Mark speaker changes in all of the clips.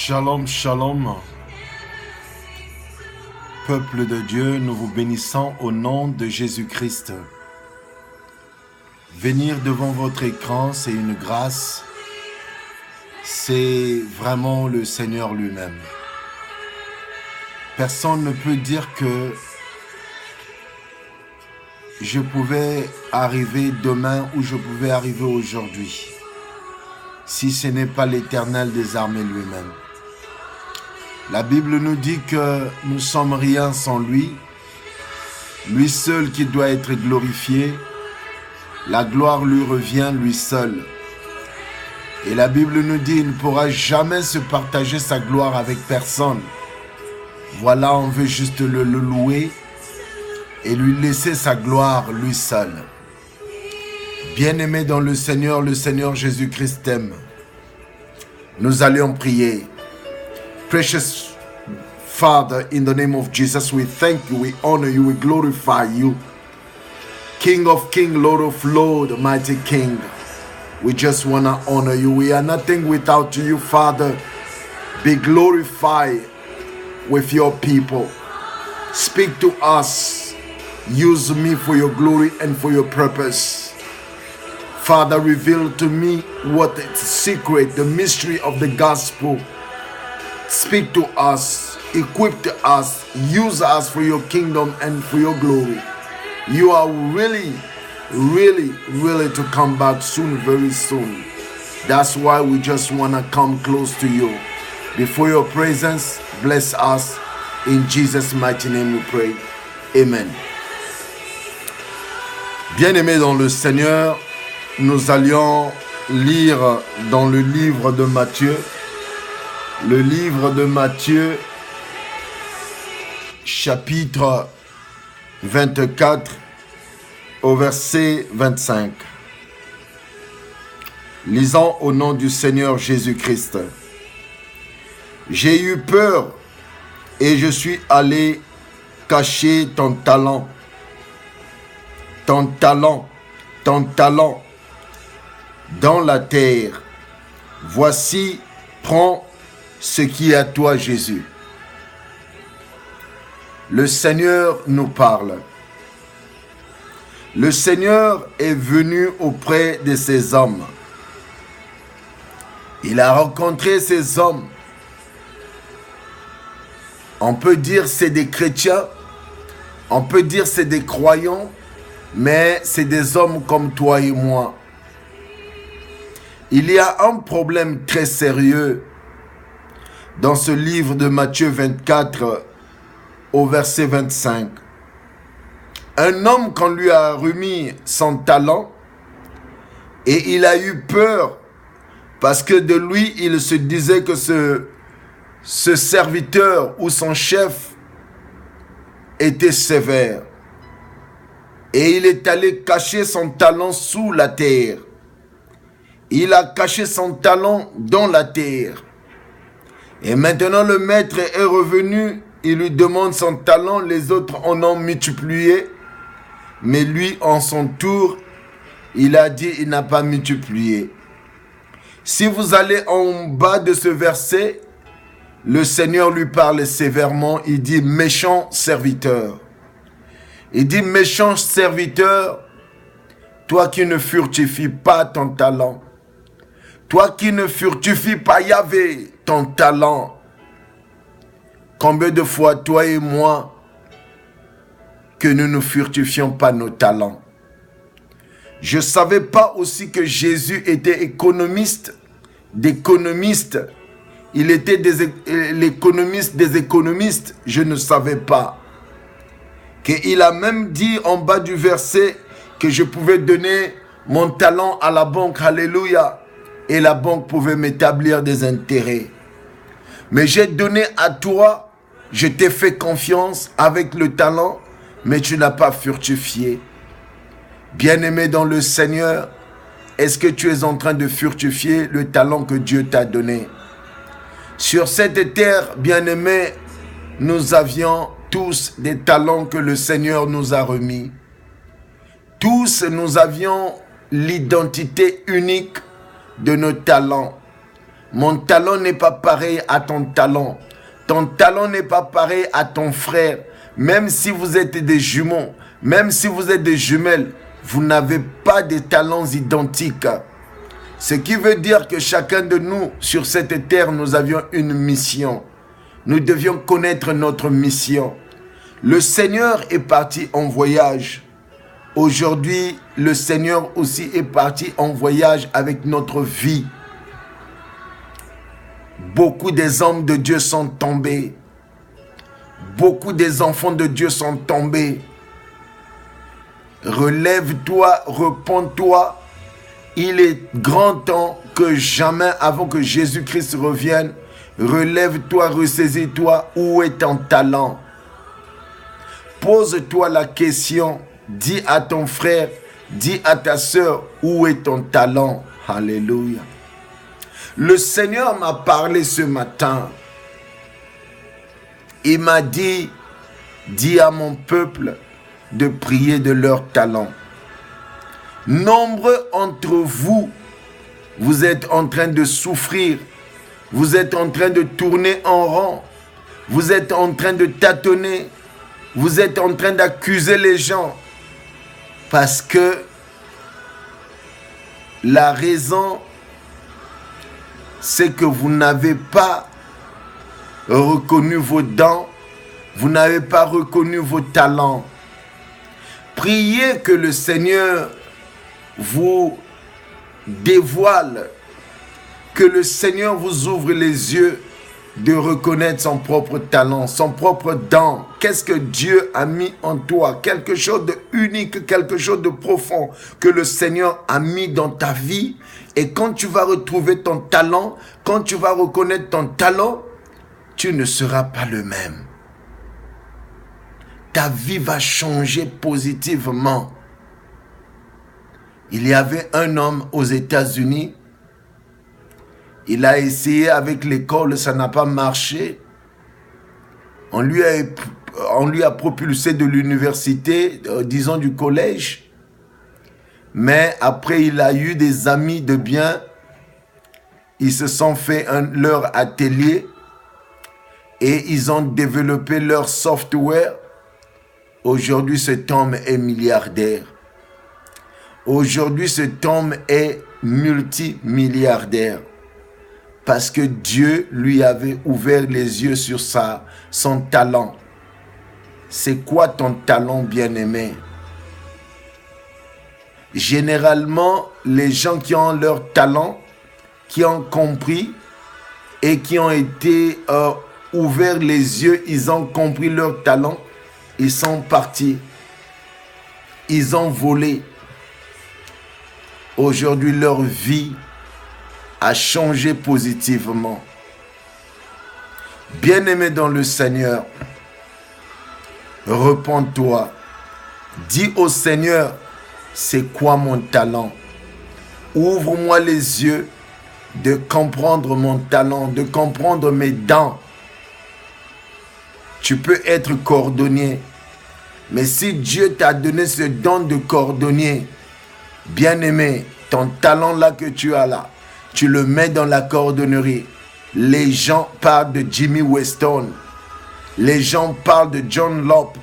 Speaker 1: Shalom, shalom. Peuple de Dieu, nous vous bénissons au nom de Jésus-Christ. Venir devant votre écran, c'est une grâce. C'est vraiment le Seigneur lui-même. Personne ne peut dire que je pouvais arriver demain ou je pouvais arriver aujourd'hui, si ce n'est pas l'Éternel des armées lui-même. La Bible nous dit que nous sommes rien sans lui, lui seul qui doit être glorifié. La gloire lui revient, lui seul. Et la Bible nous dit qu'il ne pourra jamais se partager sa gloire avec personne. Voilà, on veut juste le louer et lui laisser sa gloire, lui seul. Bien-aimé dans le Seigneur Jésus-Christ t'aime. Nous allions prier. Precious Father, in the name of Jesus, we thank you, we honor you, we glorify you. King of Kings, Lord of Lords, mighty King. We just want to honor you. We are nothing without you, Father. Be glorified with your people. Speak to us. Use me for your glory and for your purpose. Father, reveal to me what is secret, the mystery of the gospel. Speak to us, equip us, use us for your kingdom and for your glory. You are really to come back soon, very soon. That's why we just want to come close to you. Before your presence, bless us. In Jesus' mighty name we pray. Amen. Bien-aimés dans le Seigneur, nous allions lire dans le livre de Matthieu. Le livre de Matthieu, chapitre 24, au verset 25. Lisons au nom du Seigneur Jésus-Christ. J'ai eu peur et je suis allé cacher ton talent dans la terre. Voici, prends ce qui est à toi, Jésus. Le Seigneur nous parle. Le Seigneur est venu auprès de ces hommes. Il a rencontré ces hommes. On peut dire c'est des chrétiens, on peut dire c'est des croyants, mais c'est des hommes comme toi et moi. Il y a un problème très sérieux dans ce livre de Matthieu 24 au verset 25. Un homme qu'on lui a remis son talent et il a eu peur parce que de lui il se disait que ce serviteur ou son chef était sévère. Et il est allé cacher son talent sous la terre. Il a caché son talent dans la terre. Et maintenant le maître est revenu, il lui demande son talent, les autres en ont multiplié. Mais lui, en son tour, il a dit, il n'a pas multiplié. Si vous allez en bas de ce verset, le Seigneur lui parle sévèrement, il dit, méchant serviteur. Il dit, méchant serviteur, toi qui ne fructifies pas ton talent, toi qui ne fructifies pas Yahvé, ton talent. Combien de fois, toi et moi, que nous ne fructifions pas nos talents. Je ne savais pas aussi que Jésus était économiste, d'économiste. Il était l'économiste des économistes. Je ne savais pas. Qu'il a même dit en bas du verset que je pouvais donner mon talent à la banque. Alléluia. Et la banque pouvait m'établir des intérêts. Mais j'ai donné à toi, je t'ai fait confiance avec le talent, mais tu n'as pas fructifié. Bien-aimé dans le Seigneur, est-ce que tu es en train de fructifier le talent que Dieu t'a donné? Sur cette terre, bien-aimé, nous avions tous des talents que le Seigneur nous a remis. Tous, nous avions l'identité unique de nos talents. Mon talent n'est pas pareil à ton talent. Ton talent n'est pas pareil à ton frère. Même si vous êtes des jumeaux, même si vous êtes des jumelles, vous n'avez pas des talents identiques. Ce qui veut dire que chacun de nous, sur cette terre, nous avions une mission. Nous devions connaître notre mission. Le Seigneur est parti en voyage. Aujourd'hui, le Seigneur aussi est parti en voyage avec notre vie. Beaucoup des hommes de Dieu sont tombés. Beaucoup des enfants de Dieu sont tombés. Relève-toi, repens-toi. Il est grand temps que jamais, avant que Jésus-Christ revienne, relève-toi, ressaisis-toi. Où est ton talent? Pose-toi la question. Dis à ton frère, dis à ta sœur, où est ton talent? Alléluia. Le Seigneur m'a parlé ce matin. Il m'a dit, dis à mon peuple de prier de leur talent. Nombreux entre vous, vous êtes en train de souffrir. Vous êtes en train de tourner en rond. Vous êtes en train de tâtonner. Vous êtes en train d'accuser les gens. Parce que la raison, c'est que vous n'avez pas reconnu vos dons. Vous n'avez pas reconnu vos talents. Priez que le Seigneur vous dévoile, que le Seigneur vous ouvre les yeux de reconnaître son propre talent, son propre don. Qu'est-ce que Dieu a mis en toi? Quelque chose de unique, quelque chose de profond que le Seigneur a mis dans ta vie. Et quand tu vas retrouver ton talent, quand tu vas reconnaître ton talent, tu ne seras pas le même. Ta vie va changer positivement. Il y avait un homme aux États-Unis. Il a essayé avec l'école, ça n'a pas marché. On lui a propulsé de l'université, disons du collège. Mais après, il a eu des amis de bien. Ils se sont fait leur atelier et ils ont développé leur software. Aujourd'hui, cet homme est milliardaire. Aujourd'hui, cet homme est multimilliardaire. Parce que Dieu lui avait ouvert les yeux sur son talent. C'est quoi ton talent, bien-aimé? Généralement, les gens qui ont leur talent, qui ont compris et qui ont été ouverts les yeux, ils ont compris leur talent, ils sont partis. Ils ont volé. Aujourd'hui, leur vie a changé positivement. Bien-aimé dans le Seigneur, repens-toi. Dis au Seigneur, c'est quoi mon talent? Ouvre-moi les yeux de comprendre mon talent, de comprendre mes dons. Tu peux être cordonnier, mais si Dieu t'a donné ce don de cordonnier, bien-aimé, ton talent là que tu as là, tu le mets dans la cordonnerie. Les gens parlent de Jimmy Weston. Les gens parlent de John Lop.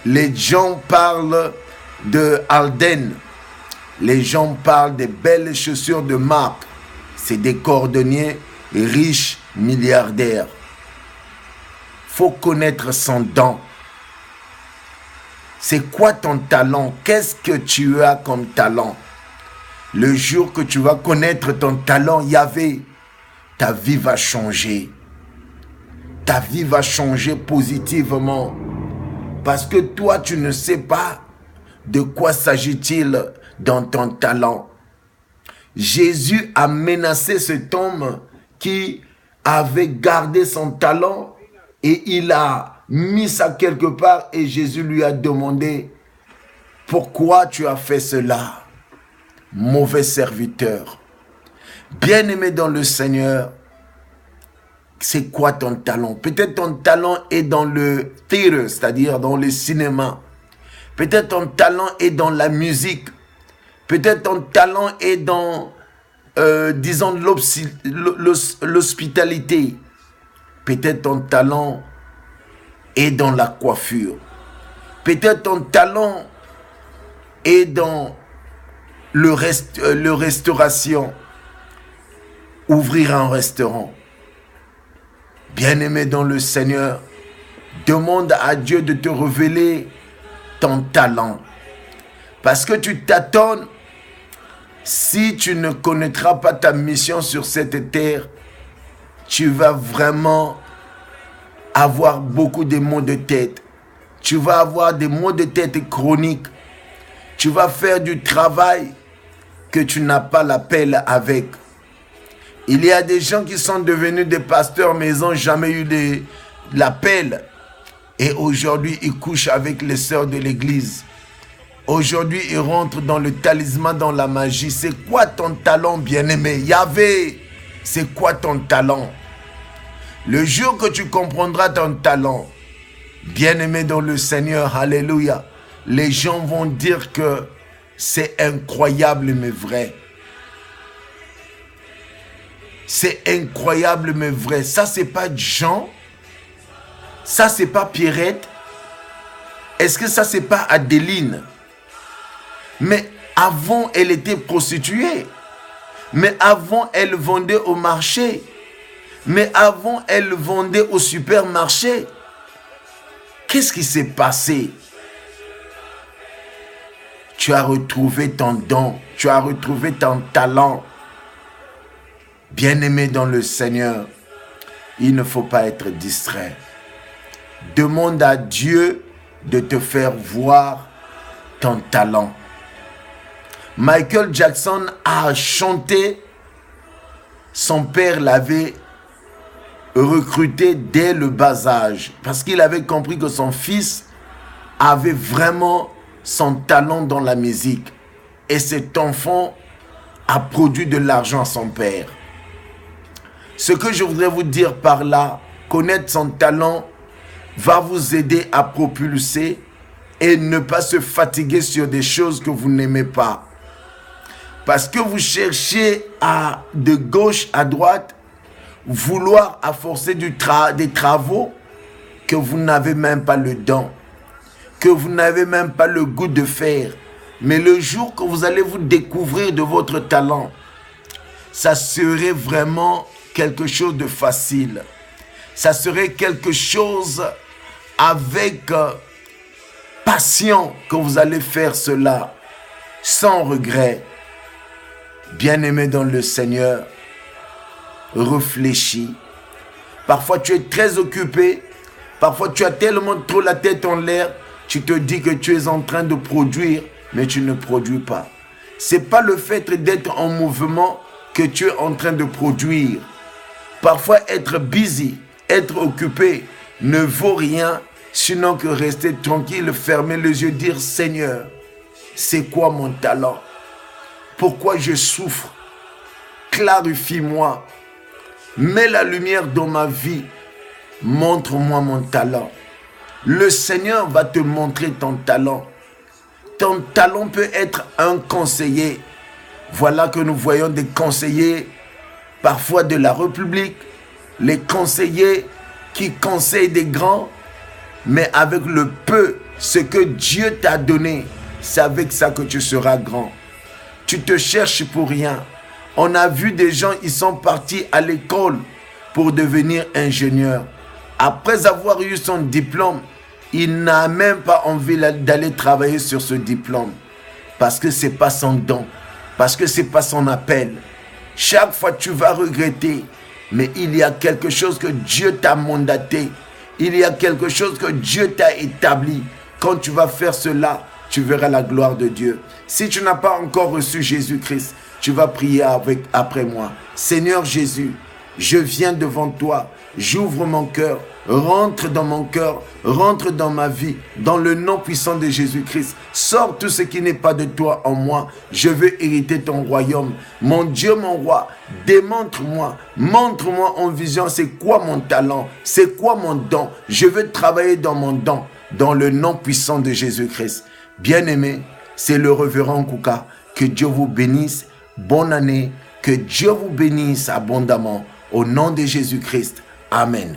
Speaker 1: Les gens parlent de Alden. Les gens parlent des belles chaussures de marque. C'est des cordonniers riches, milliardaires. Faut connaître son don. C'est quoi ton talent? Qu'est-ce que tu as comme talent? Le jour que tu vas connaître ton talent, Yahvé, ta vie va changer. Ta vie va changer positivement. Parce que toi, tu ne sais pas de quoi s'agit-il dans ton talent. Jésus a menacé cet homme qui avait gardé son talent et il a mis ça quelque part et Jésus lui a demandé « Pourquoi tu as fait cela ?» Mauvais serviteur. Bien-aimé dans le Seigneur, c'est quoi ton talent? Peut-être ton talent est dans le théâtre, c'est-à-dire dans le cinéma. Peut-être ton talent est dans la musique. Peut-être ton talent est dans disons, l'hospitalité. Peut-être ton talent est dans la coiffure. Peut-être ton talent est dans le restauration. Ouvrir un restaurant. Bien-aimé dans le Seigneur, demande à Dieu de te révéler ton talent. Parce que tu t'attends, si tu ne connaîtras pas ta mission sur cette terre, tu vas vraiment avoir beaucoup de maux de tête. Tu vas avoir des maux de tête chroniques. Tu vas faire du travail que tu n'as pas l'appel avec. Il y a des gens qui sont devenus des pasteurs mais ils n'ont jamais eu l'appel. Et aujourd'hui, ils couchent avec les sœurs de l'église. Aujourd'hui, ils rentrent dans le talisman, dans la magie. C'est quoi ton talent, bien-aimé? Yahvé, c'est quoi ton talent? Le jour que tu comprendras ton talent, bien-aimé dans le Seigneur, alléluia, les gens vont dire que c'est incroyable mais vrai. C'est incroyable mais vrai. Ça, c'est pas Jean. Ça, c'est pas Pierrette. Est-ce que ça, c'est pas Adeline? Mais avant, elle était prostituée. Mais avant, elle vendait au marché. Mais avant, elle vendait au supermarché. Qu'est-ce qui s'est passé? Tu as retrouvé ton don. Tu as retrouvé ton talent. Bien-aimé dans le Seigneur, il ne faut pas être distrait. Demande à Dieu de te faire voir ton talent. Michael Jackson a chanté. Son père l'avait recruté dès le bas âge parce qu'il avait compris que son fils avait vraiment son talent dans la musique. Et cet enfant a produit de l'argent à son père. Ce que je voudrais vous dire par là, connaître son talent va vous aider à propulser et ne pas se fatiguer sur des choses que vous n'aimez pas. Parce que vous cherchez de gauche à droite, vouloir à forcer des travaux que vous n'avez même pas le don, que vous n'avez même pas le goût de faire. Mais le jour que vous allez vous découvrir de votre talent, ça serait vraiment quelque chose de facile. Ça serait quelque chose avec passion que vous allez faire cela, sans regret. Bien-aimé dans le Seigneur, réfléchis. Parfois tu es très occupé, parfois tu as tellement trop la tête en l'air, tu te dis que tu es en train de produire, mais tu ne produis pas. C'est pas le fait d'être en mouvement que tu es en train de produire. Parfois être busy, être occupé ne vaut rien, sinon que rester tranquille, fermer les yeux, dire Seigneur, c'est quoi mon talent? Pourquoi je souffre? Clarifie-moi. Mets la lumière dans ma vie. Montre-moi mon talent. Le Seigneur va te montrer ton talent. Ton talent peut être un conseiller. Voilà que nous voyons des conseillers, parfois de la République, les conseillers qui conseillent des grands, mais avec le peu, ce que Dieu t'a donné, c'est avec ça que tu seras grand. Tu te cherches pour rien. On a vu des gens, ils sont partis à l'école pour devenir ingénieurs. Après avoir eu son diplôme, il n'a même pas envie d'aller travailler sur ce diplôme. Parce que ce n'est pas son don. Parce que ce n'est pas son appel. Chaque fois, tu vas regretter. Mais il y a quelque chose que Dieu t'a mandaté. Il y a quelque chose que Dieu t'a établi. Quand tu vas faire cela, tu verras la gloire de Dieu. Si tu n'as pas encore reçu Jésus-Christ, tu vas prier après moi. Seigneur Jésus, je viens devant toi. J'ouvre mon cœur. Rentre dans mon cœur. Rentre dans ma vie. Dans le nom puissant de Jésus-Christ. Sors tout ce qui n'est pas de toi en moi. Je veux hériter ton royaume. Mon Dieu, mon roi, démontre-moi. Montre-moi en vision c'est quoi mon talent. C'est quoi mon don. Je veux travailler dans mon don. Dans le nom puissant de Jésus-Christ. Bien-aimé, c'est le révérend Kouka. Que Dieu vous bénisse. Bonne année Que Dieu vous bénisse abondamment. Au nom de Jésus-Christ. Amen.